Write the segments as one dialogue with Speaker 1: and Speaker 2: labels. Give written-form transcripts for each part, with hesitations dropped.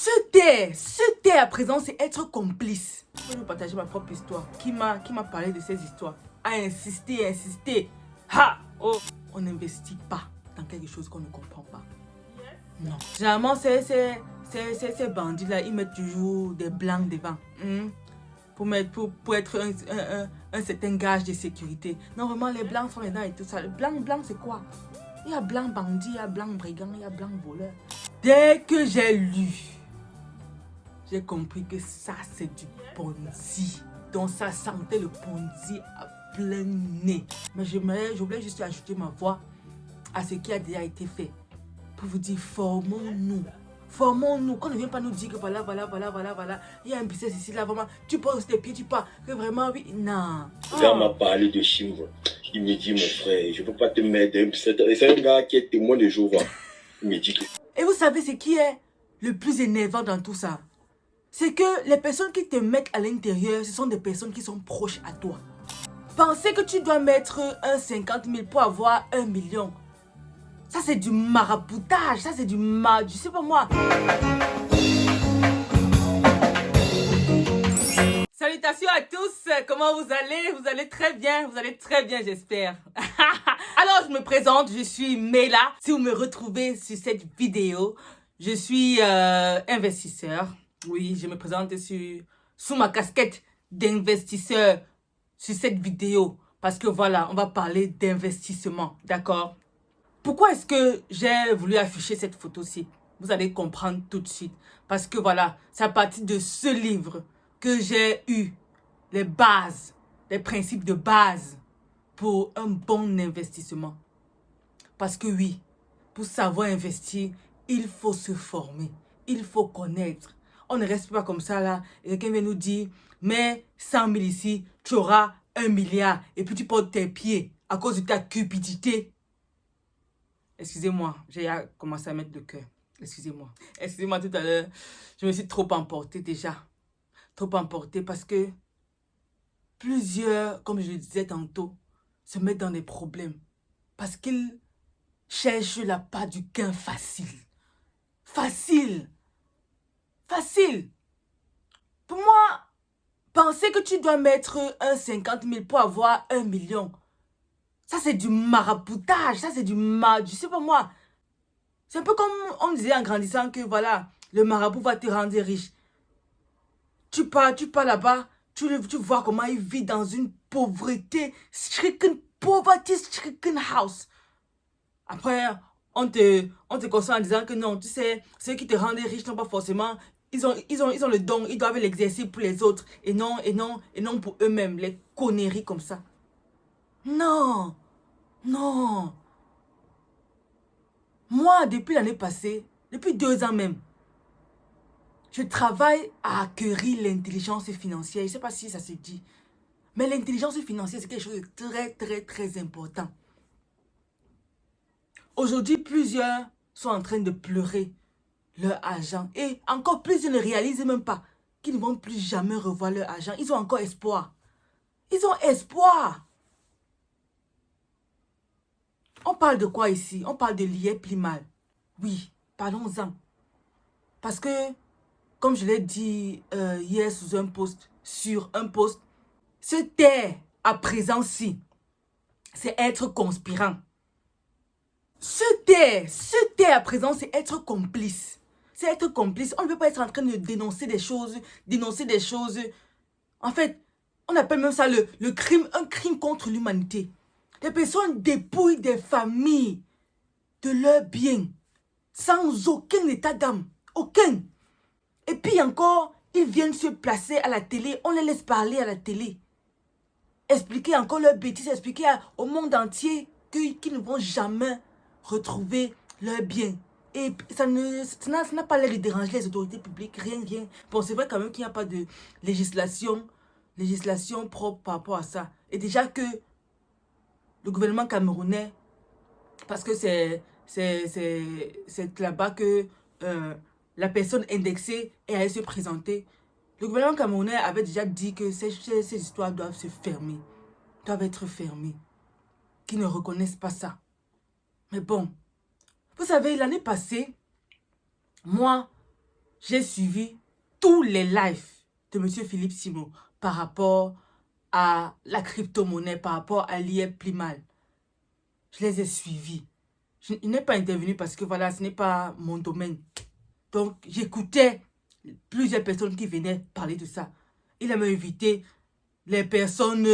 Speaker 1: Se taire à présent, c'est être complice. Je vais vous partager ma propre histoire. Qui m'a parlé de ces histoires? A insisté. Ha! Oh! On n'investit pas dans quelque chose qu'on ne comprend pas. Non. Généralement, ces bandits-là, ils mettent toujours des blancs devant. Pour être un certain gage de sécurité. Non, vraiment, les blancs sont là et tout ça. Le blanc, c'est quoi? Il y a blanc bandit, il y a blanc brigand, il y a blanc voleur. Dès que j'ai lu, j'ai compris que ça, c'est du Ponzi. Donc, ça sentait le Ponzi à plein nez. Mais je voulais juste ajouter ma voix à ce qui a déjà été fait. Pour vous dire, formons-nous. Formons-nous. Qu'on ne vient pas nous dire que voilà. Il y a un business ici, là, vraiment. Tu poses tes pieds, tu pars. Que vraiment, oui. Non.
Speaker 2: Le gars m'a parlé de chimbre. Il me dit, mon frère, je ne peux pas te mettre. C'est un gars qui est témoin de Jéhovah. Il me dit que...
Speaker 1: Et vous savez ce qui est le plus énervant dans tout ça? C'est que les personnes qui te mettent à l'intérieur, ce sont des personnes qui sont proches à toi. Penser que tu dois mettre un 50 000 pour avoir 1 million. Ça, c'est du maraboutage. Ça, c'est du je sais pas moi. Salutations à tous. Comment vous allez? Vous allez très bien. Vous allez très bien, j'espère. Alors, je me présente. Je suis Mela. Si vous me retrouvez sur cette vidéo, je suis investisseur. Oui, je me présente sous ma casquette d'investisseur sur cette vidéo. Parce que voilà, on va parler d'investissement. D'accord? Pourquoi est-ce que j'ai voulu afficher cette photo-ci? Vous allez comprendre tout de suite. Parce que voilà, c'est à partir de ce livre que j'ai eu les bases, les principes de base pour un bon investissement. Parce que oui, pour savoir investir, il faut se former. Il faut connaître. On ne reste pas comme ça là. Et quelqu'un vient nous dire, mets 100 000 ici, tu auras 1 milliard. Et puis tu portes tes pieds à cause de ta cupidité. Excusez-moi, j'ai commencé à mettre le cœur. Excusez-moi. Excusez-moi tout à l'heure. Je me suis trop emportée déjà. Trop emportée parce que plusieurs, comme je le disais tantôt, se mettent dans des problèmes. Parce qu'ils cherchent la part du gain facile. Facile. Pour moi, penser que tu dois mettre un 50 000 pour avoir 1 million. Ça, c'est du maraboutage. Ça, c'est du je sais pas moi. C'est un peu comme on disait en grandissant que voilà, le marabout va te rendre riche. Tu pars là-bas, tu vois comment il vit dans une pauvreté, poverty stricken house. Après, on te conseille en disant que non, tu sais, ceux qui te rendent riche n'ont pas forcément, ils ont le don, ils doivent l'exercer pour les autres et non pour eux-mêmes, les conneries comme ça. Non. Moi, depuis l'année passée, depuis 2 ans même, je travaille à acquérir l'intelligence financière. Je ne sais pas si ça se dit. Mais l'intelligence financière, c'est quelque chose de très important. Aujourd'hui, plusieurs sont en train de pleurer leur argent. Et encore plusieurs ne réalisent même pas qu'ils ne vont plus jamais revoir leur argent. Ils ont encore espoir. Ils ont espoir. On parle de quoi ici? On parle de lier plus mal. Oui, parlons-en. Parce que, comme je l'ai dit hier sur un post, se taire à présent-ci, c'est être conspirant. Se taire à présent, c'est être complice. C'est être complice. On ne peut pas être en train de dénoncer des choses. En fait, on appelle même ça le crime, un crime contre l'humanité. Les personnes dépouillent des familles de leurs biens sans aucun état d'âme. Aucun. Et puis encore, ils viennent se placer à la télé. On les laisse parler à la télé. Expliquer encore leurs bêtises, expliquer au monde entier qu'ils ne vont jamais retrouver leurs biens. Et ça n'a pas l'air de déranger les autorités publiques, rien. Bon, c'est vrai quand même qu'il n'y a pas de législation propre par rapport à ça. Et déjà que le gouvernement camerounais, parce que c'est là-bas que la personne indexée est allée se présenter. Le gouvernement camerounais avait déjà dit que ces histoires doivent se fermer, doivent être fermées, qu'ils ne reconnaissent pas ça. Mais bon, vous savez, l'année passée, moi, j'ai suivi tous les lives de M. Philippe Simon par rapport à la crypto-monnaie, par rapport à l'IEP Plimal. Je les ai suivis. Je n'ai pas intervenu parce que voilà, ce n'est pas mon domaine. Donc, j'écoutais plusieurs personnes qui venaient parler de ça. Il a même invité les personnes...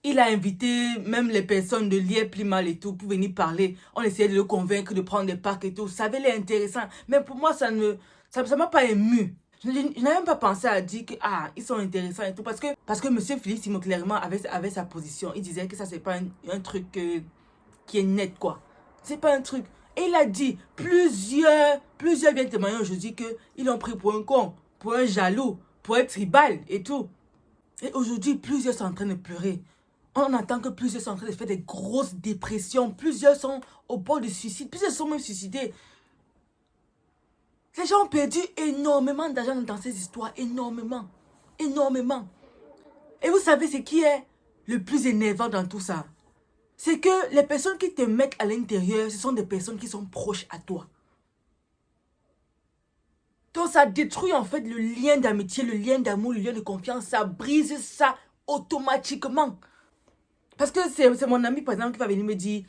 Speaker 1: il a invité même les personnes de l'IEP Plimal et tout pour venir parler. On essayait de le convaincre de prendre des parcs et tout. Ça avait l'air intéressant. Mais pour moi, ça m'a pas ému. Je n'avais même pas pensé à dire que ils sont intéressants et tout. Parce que M. Philippe Simon clairement avait sa position. Il disait que ça, c'est pas un truc qui est net, quoi. C'est pas un truc. Et il a dit, plusieurs viennent témoigner aujourd'hui qu'ils l'ont pris pour un con, pour un jaloux, pour un tribal et tout. Et aujourd'hui, plusieurs sont en train de pleurer. On entend que plusieurs sont en train de faire des grosses dépressions. Plusieurs sont au bord du suicide. Plusieurs sont même suicidés. Les gens ont perdu énormément d'argent dans ces histoires. Énormément. Énormément. Et vous savez ce qui est le plus énervant dans tout ça? C'est que les personnes qui te mettent à l'intérieur, ce sont des personnes qui sont proches à toi. Donc ça détruit en fait le lien d'amitié, le lien d'amour, le lien de confiance. Ça brise ça automatiquement. Parce que c'est mon ami par exemple qui va venir me dire,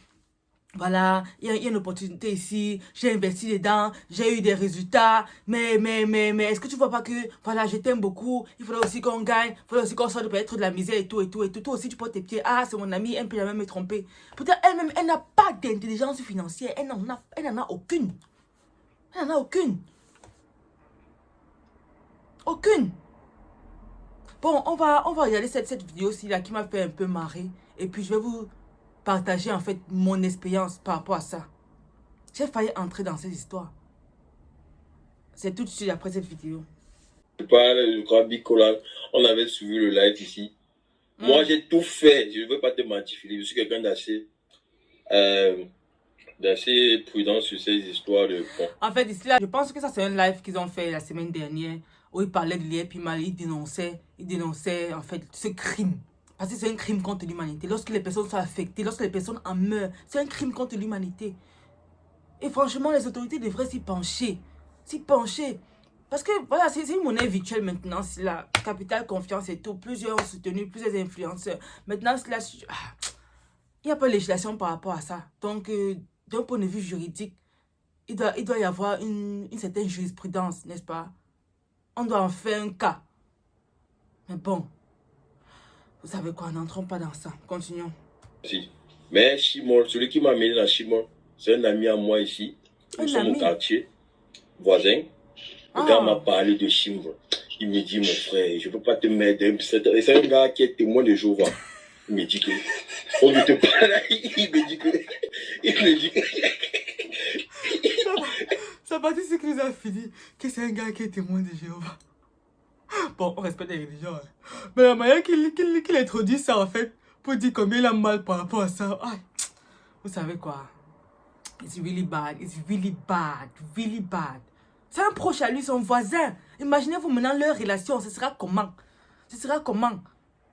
Speaker 1: voilà, il y a une opportunité ici, j'ai investi dedans, j'ai eu des résultats, mais est-ce que tu vois pas que, voilà, je t'aime beaucoup, il faudrait aussi qu'on gagne, il faudrait aussi qu'on sorte peut-être de la misère et tout. Toi aussi, tu portes tes pieds, c'est mon ami, elle ne peut jamais me tromper. Peut-être elle-même, elle n'a pas d'intelligence financière, elle n'en a aucune. Elle n'en a aucune. Aucune. Bon, on va regarder cette vidéo-ci là qui m'a fait un peu marrer. Et puis, je vais vous partager en fait mon expérience par rapport à ça. J'ai failli entrer dans cette histoire. C'est tout de suite après cette vidéo.
Speaker 2: Le grand Bicola, on avait suivi le live ici. Moi, j'ai tout fait. Je ne veux pas te mentir, Philippe. Je suis quelqu'un d'assez prudent sur ces histoires de... Bon.
Speaker 1: En fait, ici, là, je pense que ça, c'est un live qu'ils ont fait la semaine dernière où ils parlaient de l'IEP Plimal. Ils dénonçaient en fait ce crime. Parce que c'est un crime contre l'humanité. Lorsque les personnes sont affectées, lorsque les personnes en meurent, c'est un crime contre l'humanité. Et franchement, les autorités devraient s'y pencher. S'y pencher. Parce que voilà, c'est une monnaie virtuelle maintenant. C'est la capitale confiance et tout. Plusieurs ont soutenu, plusieurs influenceurs. Maintenant, il n'y a pas de législation par rapport à ça. Donc, d'un point de vue juridique, il doit y avoir une certaine jurisprudence, n'est-ce pas? On doit en faire un cas. Mais bon, vous savez quoi, n'entrons pas dans ça. Continuons.
Speaker 2: Si. Mais Chimol, celui qui m'a amené dans Chimol, c'est un ami à moi ici. Nous sommes au quartier, voisin. Le gars m'a parlé de Chimol. Il me dit, mon frère, je ne peux pas te mettre. C'est un gars qui est témoin de Jéhovah. Il me dit que... On ne te parle là, il me dit que...
Speaker 1: Ça partit ce qui nous a fini, que c'est un gars qui est témoin de Jéhovah. Bon, on respecte les religions. Hein. Mais la manière qu'il introduit ça, en fait, pour dire combien il a mal par rapport à ça. Vous savez quoi? It's really bad. It's really bad. Really bad. C'est un proche à lui, son voisin. Imaginez-vous maintenant leur relation. Ce sera comment? Ce sera comment?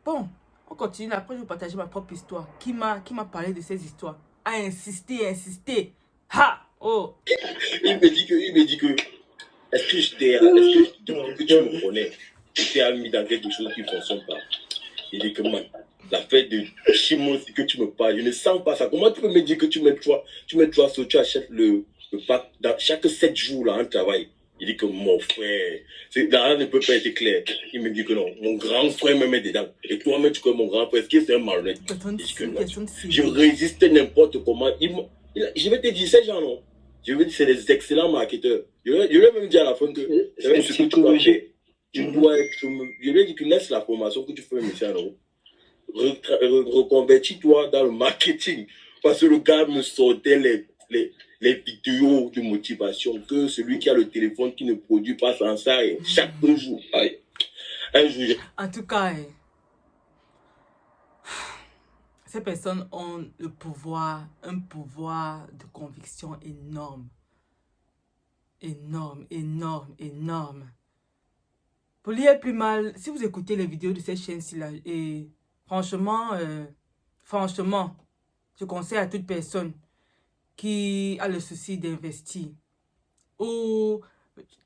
Speaker 1: Bon, on continue. Après, je vais partager ma propre histoire. Qui m'a parlé de ces histoires? A insisté. Ha! Oh!
Speaker 2: Il me dit que est-ce que depuis que tu me connais, tu t'es mis dans quelque chose qui ne fonctionne pas? Il dit que man, la fête de Chimon, c'est que tu me parles. Je ne sens pas ça. Comment tu peux me dire que tu achètes le pack dans chaque 7 jours là en travail? Il dit que mon frère, l'argent ne peut pas être clair. Il me dit que non, mon grand frère me met dedans. Et toi-même, tu connais mon grand frère, est-ce que c'est un malhonnête? Il dit que non. Je résiste n'importe comment. Je vais te dire, ces gens, non. Je veux dire, c'est des excellents marketeurs. Je vais même dire à la fin que c'est même ce que tu dois faire. Tu dois être. Je vais dire que laisse la formation que tu fais, monsieur Arnaud. Reconvertis-toi dans le marketing. Parce que le gars me sortait les vidéos de motivation que celui qui a le téléphone qui ne produit pas sans ça chaque jour. Un jour.
Speaker 1: En tout cas, ces personnes ont un pouvoir de conviction énorme. Énorme. Pour l'IEP Plimal, si vous écoutez les vidéos de cette chaîne-ci là, et franchement, je conseille à toute personne qui a le souci d'investir ou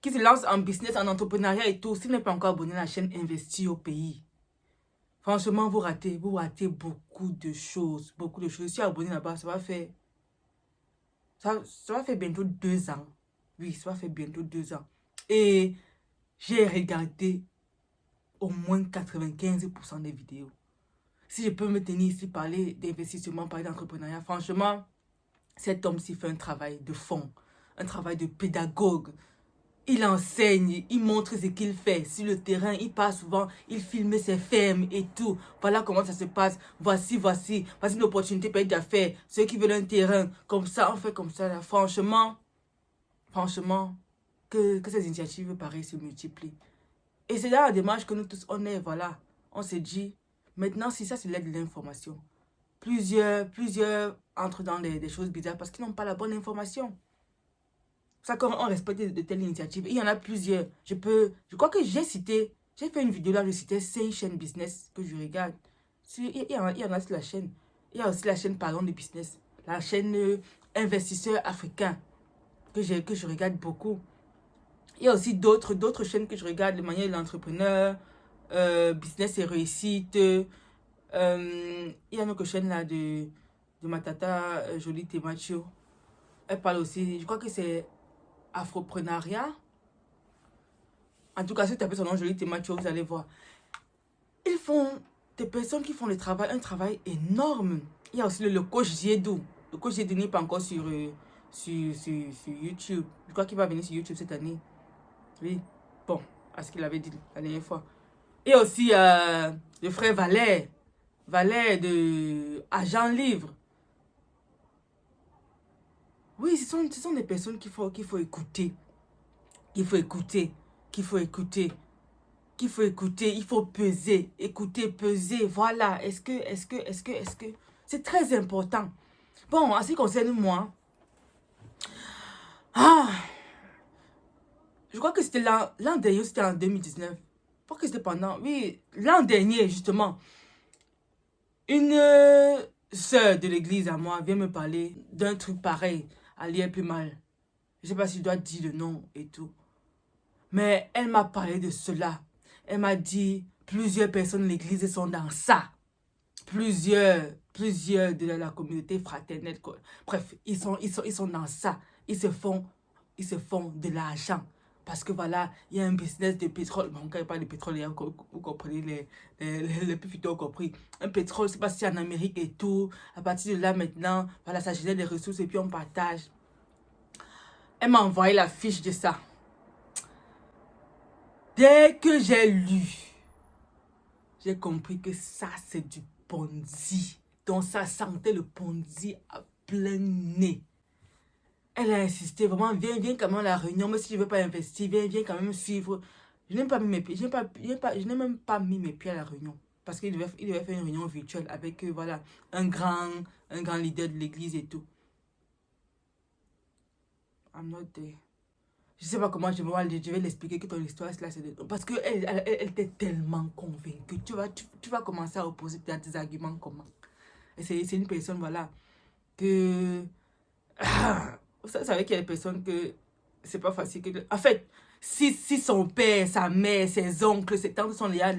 Speaker 1: qui se lance en business, en entrepreneuriat et tout, s'il n'est pas encore abonné à la chaîne Investis au pays, franchement, vous ratez beaucoup de choses, beaucoup de choses. Si abonné là-bas, ça va faire bientôt 2 ans. Oui, ça va faire bientôt 2 ans. Et j'ai regardé au moins 95% des vidéos. Si je peux me tenir ici, parler d'investissement, parler d'entrepreneuriat, franchement, cet homme-ci fait un travail de fond, un travail de pédagogue. Il enseigne, il montre ce qu'il fait. Sur le terrain, il passe souvent, il filme ses fermes et tout. Voilà comment ça se passe. Voici une opportunité peut-être d'affaires. Ceux qui veulent un terrain, comme ça, on fait comme ça. Là. Franchement, que ces initiatives pareilles se multiplient. Et c'est dans la démarche que nous tous, on est, voilà. On se dit, maintenant, si ça, c'est l'aide de l'information. Plusieurs entrent dans des choses bizarres parce qu'ils n'ont pas la bonne information. Ça, comme on respecte de telles initiatives. Il y en a plusieurs. Je crois que j'ai fait une vidéo là, je citais 5 chaînes business que je regarde. Il y en a sur la chaîne. Il y a aussi la chaîne Parlons de business. La chaîne Investisseurs africains que je regarde beaucoup. Il y a aussi d'autres chaînes que je regarde, le manuel de l'entrepreneur, business et réussite. Il y a une autre chaîne là de ma tata Jolie Temacho. Elle parle aussi, je crois que c'est Afropreneuriat. En tout cas, si vous tapez son nom Jolie Temacho, vous allez voir. Ils font des personnes qui font un travail énorme. Il y a aussi le coach Ziedou. Le coach Ziedou n'est pas encore sur YouTube. Je crois qu'il va venir sur YouTube cette année. Oui, bon, à ce qu'il avait dit la dernière fois. Et aussi le frère Valère de Agent Livre. Oui, ce sont des personnes qu'il faut écouter. Il faut peser, écouter, peser. Voilà, est-ce que, c'est très important. Bon, en ce qui concerne moi, je crois que c'était l'an dernier, c'était en 2019. Je crois que c'était oui, l'an dernier, justement. Une sœur de l'église à moi vient me parler d'un truc pareil, à lire plus mal. Je sais pas si je dois dire le nom et tout. Mais elle m'a parlé de cela. Elle m'a dit, plusieurs personnes de l'église sont dans ça. Plusieurs de la communauté fraternelle. Bref, ils sont dans ça. Ils se font de l'argent. Parce que voilà, il y a un business de pétrole. Bon, quand il parle de pétrole, vous comprenez, les plus futurs ont compris. Un pétrole, c'est pas si en Amérique et tout. À partir de là, maintenant, voilà, ça génère des ressources et puis on partage. Elle m'a envoyé la fiche de ça. Dès que j'ai lu, j'ai compris que ça, c'est du Ponzi. Donc, ça sentait le Ponzi à plein nez. Elle a insisté, vraiment, viens quand même à la réunion, mais si je ne veux pas investir, viens quand même suivre. Je n'ai même pas mis mes pieds, je n'ai même pas mis mes pieds à la réunion. Parce qu'il devait faire une réunion virtuelle avec, voilà, un grand leader de l'église et tout. I'm not there. Je ne sais pas comment je vais l'expliquer que ton histoire, c'est parce qu'elle était tellement convaincue. Tu vas commencer à opposer tes arguments comment. Et c'est une personne, voilà, que... Vous savez qu'il y a des personnes que c'est pas facile. En fait, si son père, sa mère, ses oncles, ses tantes sont à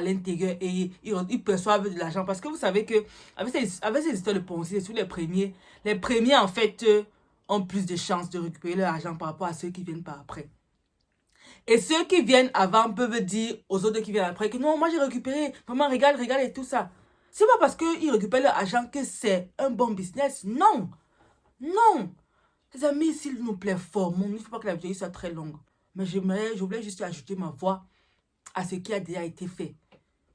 Speaker 1: l'intérieur et ils perçoivent de l'argent. Parce que vous savez que avec ces histoires de Ponzi, c'est les premiers en fait ont plus de chances de récupérer leur argent par rapport à ceux qui viennent par après. Et ceux qui viennent avant peuvent dire aux autres qui viennent après que non, moi j'ai récupéré, maman regarde et tout ça. C'est pas parce qu'ils récupèrent leur argent que c'est un bon business. Non. Les amis, s'il nous plaît, formons. Il ne faut pas que la vidéo soit très longue. Mais je voulais juste ajouter ma voix à ce qui a déjà été fait.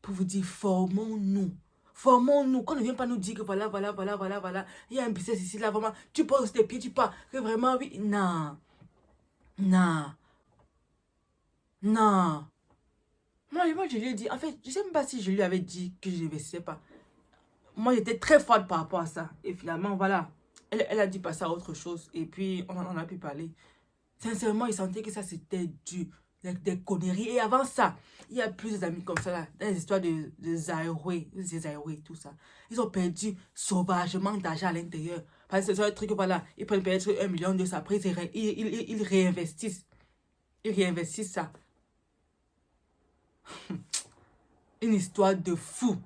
Speaker 1: Pour vous dire, formons-nous. Formons-nous. Qu'on ne vient pas nous dire que voilà. Il y a un business ici, là, vraiment. Tu poses tes pieds, tu pars. Que vraiment, oui. Non. Moi, je lui ai dit, en fait, je ne sais même pas si je lui avais dit que je n'investissais pas. Moi, j'étais très forte par rapport à ça. Et finalement, voilà. Elle a dit passer à autre chose. Et puis, on en a pu parler. Sincèrement, il sentait que ça, c'était des conneries. Et avant ça, il y a plusieurs amis comme ça, là, dans les histoires de Zaïroué, tout ça. Ils ont perdu sauvagement d'argent à l'intérieur. Parce que c'est un truc, voilà, ils prennent peut-être 1 million de ça. Après, ils réinvestissent. Ils réinvestissent ça. Une histoire de fou.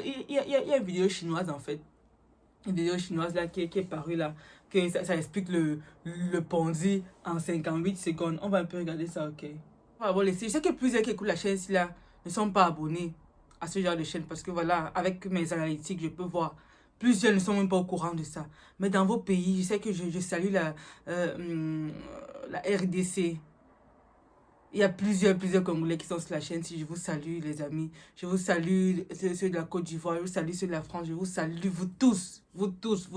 Speaker 1: Il y a une vidéo chinoise en fait. Une vidéo chinoise là qui est parue là. Que ça explique le Ponzi en 58 secondes. On va un peu regarder ça, ok. On va laisser. Je sais que plusieurs qui écoutent la chaîne ici là ne sont pas abonnés à ce genre de chaîne. Parce que voilà, avec mes analytiques, je peux voir. Plusieurs ne sont même pas au courant de ça. Mais dans vos pays, je sais que je salue la RDC. Il y a plusieurs Congolais qui sont sur la chaîne. Si je vous salue, les amis. Je vous salue ceux de la Côte d'Ivoire. Je vous salue ceux de la France. Je vous salue, vous tous. Vous tous.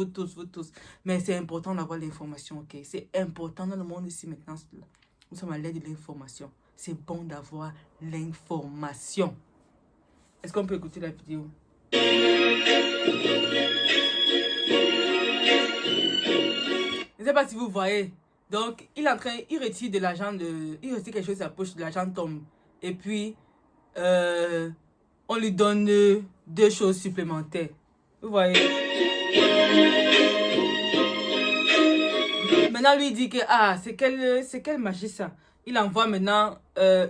Speaker 1: Mais c'est important d'avoir l'information, ok? C'est important dans le monde ici maintenant. Nous sommes à l'aide de l'information. C'est bon d'avoir l'information. Est-ce qu'on peut écouter la vidéo? Je ne sais pas si vous voyez. Donc, il retire de l'argent, il retire quelque chose de sa poche, de l'argent tombe. Et puis, on lui donne 2 choses supplémentaires. Vous voyez? Maintenant, lui dit que, c'est quelle magie ça? Il envoie maintenant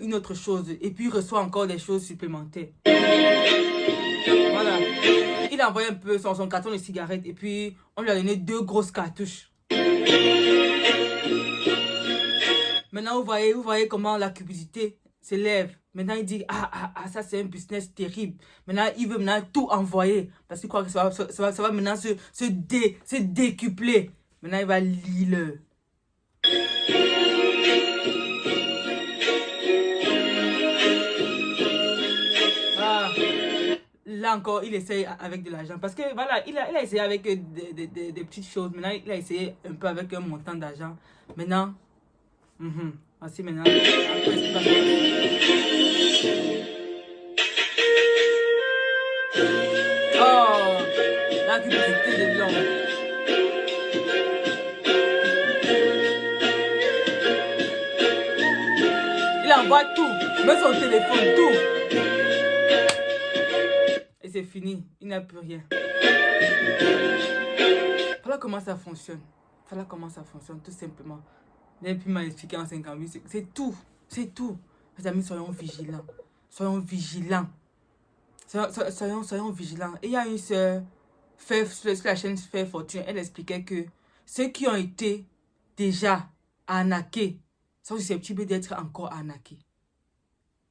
Speaker 1: une autre chose. Et puis, il reçoit encore des choses supplémentaires. Voilà. Il a envoyé un peu son carton de cigarettes. Et puis, on lui a donné 2 grosses cartouches. Maintenant, vous voyez comment la cupidité s'élève. Maintenant, il dit, ça c'est un business terrible. Maintenant, il veut maintenant tout envoyer. Parce qu'il croit que ça va maintenant se décupler. Maintenant, il va lire. Là encore, il essaye avec de l'argent. Parce que voilà, il a essayé avec des petites choses. Maintenant, il a essayé un peu avec un montant d'argent. Maintenant, voici maintenant. Oh, la publicité de l'homme. Il envoie tout, même son téléphone, tout. Et c'est fini, il n'a plus rien. Voilà comment ça fonctionne. Voilà comment ça fonctionne, tout simplement. Et puis, il m'a expliqué en 58. C'est tout. C'est tout. Les amis, soyons vigilants. Soyons vigilants. Soyons vigilants. Et il y a une sœur, sur la chaîne Faire Fortune, elle expliquait que ceux qui ont été déjà arnaqués sont susceptibles d'être encore arnaqués.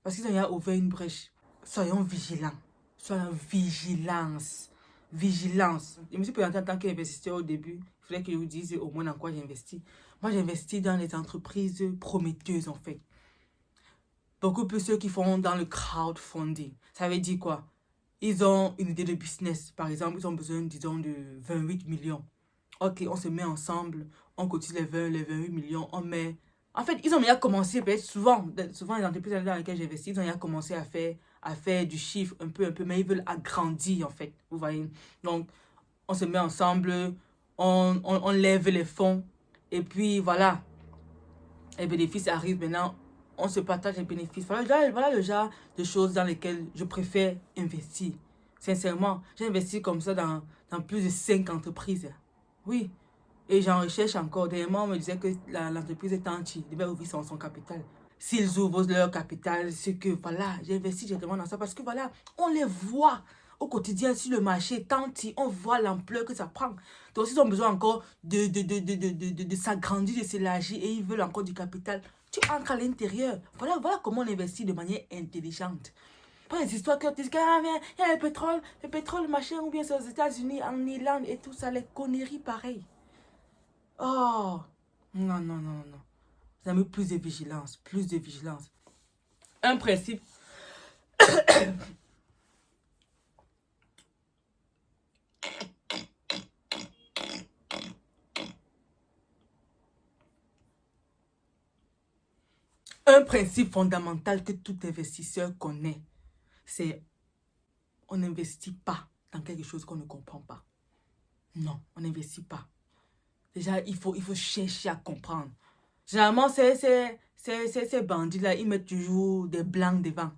Speaker 1: Parce qu'ils ont ouvert une brèche. Soyons vigilants. Soyons vigilance. Vigilance. Je me suis présenté en tant qu'investisseur au début. Il fallait que je vous dise au moins dans quoi j'investis. Moi, j'investis dans les entreprises prometteuses, en fait. Beaucoup plus ceux qui font dans le crowdfunding. Ça veut dire quoi? Ils ont une idée de business. Par exemple, ils ont besoin, disons, de 28 millions. Ok, on se met ensemble. On cotise les 28 millions. On met... En fait, ils ont déjà commencé, peut-être souvent les entreprises dans lesquelles j'investis, ils ont déjà commencé à faire du chiffre un peu, mais ils veulent agrandir, en fait. Vous voyez? Donc, on se met ensemble, on lève les fonds, et puis voilà, les bénéfices arrivent maintenant, on se partage les bénéfices. Voilà le genre de choses dans lesquelles je préfère investir. Sincèrement, j'ai investi comme ça dans plus de 5 entreprises. Oui. Et j'en recherche encore. Dernièrement, on me disait que l'entreprise est anti. Il devait ouvrir son capital. S'ils ouvrent leur capital, c'est que voilà, j'investis directement dans ça. Parce que voilà, on les voit au quotidien sur le marché. On voit l'ampleur que ça prend. Donc, s'ils ont besoin encore de s'agrandir, de s'élargir et ils veulent encore du capital, tu entres à l'intérieur. Voilà comment on investit de manière intelligente. Pas les histoires que tu dis, il y a le pétrole, machin, ou bien c'est aux États-Unis, en Irlande et tout ça, les conneries pareilles. Oh, non. Vous avez plus de vigilance, Un principe. Un principe fondamental que tout investisseur connaît, c'est on n'investit pas dans quelque chose qu'on ne comprend pas. Non, on n'investit pas. Déjà, il faut chercher à comprendre. Généralement, ces bandits-là, ils mettent toujours des blancs devant.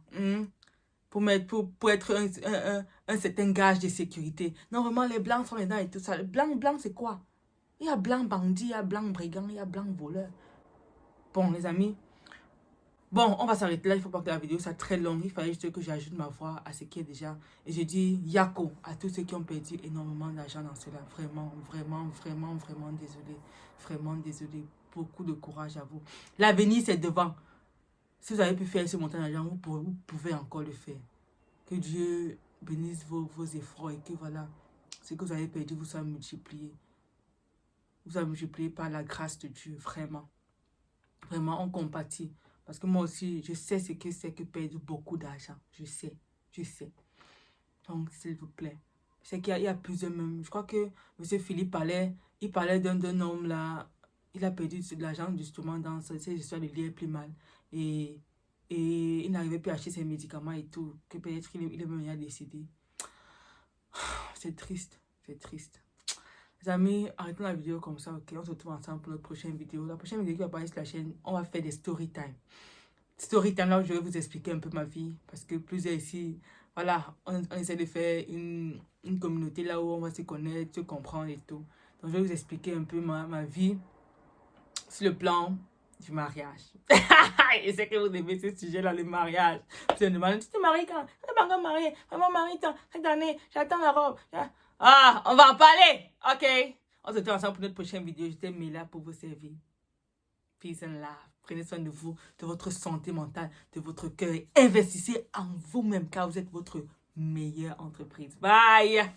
Speaker 1: Pour être un certain gage de sécurité. Non, vraiment, les blancs sont là et tout ça. Le blanc, c'est quoi? Il y a blanc bandit, il y a blanc brigand, il y a blanc voleur. Bon, les amis, Bon, on va s'arrêter là. Il ne faut pas que la vidéo soit très longue. Il fallait juste que j'ajoute ma voix à ce qui est déjà. Et je dis Yako à tous ceux qui ont perdu énormément d'argent dans cela. Vraiment, vraiment, vraiment, vraiment désolé. Vraiment désolé. Beaucoup de courage à vous. L'avenir, c'est devant. Si vous avez pu faire ce montant d'argent, vous pouvez encore le faire. Que Dieu bénisse vos efforts et que voilà, ce que vous avez perdu vous soit multiplié. Vous soit multiplié par la grâce de Dieu, vraiment. Vraiment, on compatit. Parce que moi aussi, je sais ce que c'est que perdre beaucoup d'argent. Je sais. Donc, s'il vous plaît. Je sais qu'il y a plusieurs même. Je crois que M. Philippe parlait d'un homme là. Il a perdu de l'argent justement dans cette histoire de lire plus mal. Et il n'arrivait plus à acheter ses médicaments et tout. Que peut-être il est même décédé. C'est triste. C'est triste. Les amis, arrêtons la vidéo comme ça, ok? On se retrouve ensemble pour notre prochaine vidéo. La prochaine vidéo qui va apparaître sur la chaîne, on va faire des story time. Story time, là où je vais vous expliquer un peu ma vie. Parce que plusieurs ici, voilà, on essaie de faire une communauté là où on va se connaître, se comprendre et tout. Donc, je vais vous expliquer un peu ma vie sur le plan du mariage. Je sais que vous aimez ce sujet-là, le mariage. Vous me demandez, tu te maries quand? Je ne suis pas encore mariée. Maman marie cette année, j'attends la robe. Ah, on va en parler. Ok. On se retrouve ensemble pour notre prochaine vidéo. J'étais Mela pour vous servir. Peace and love. Prenez soin de vous, de votre santé mentale, de votre cœur. Investissez en vous-même car vous êtes votre meilleure entreprise. Bye.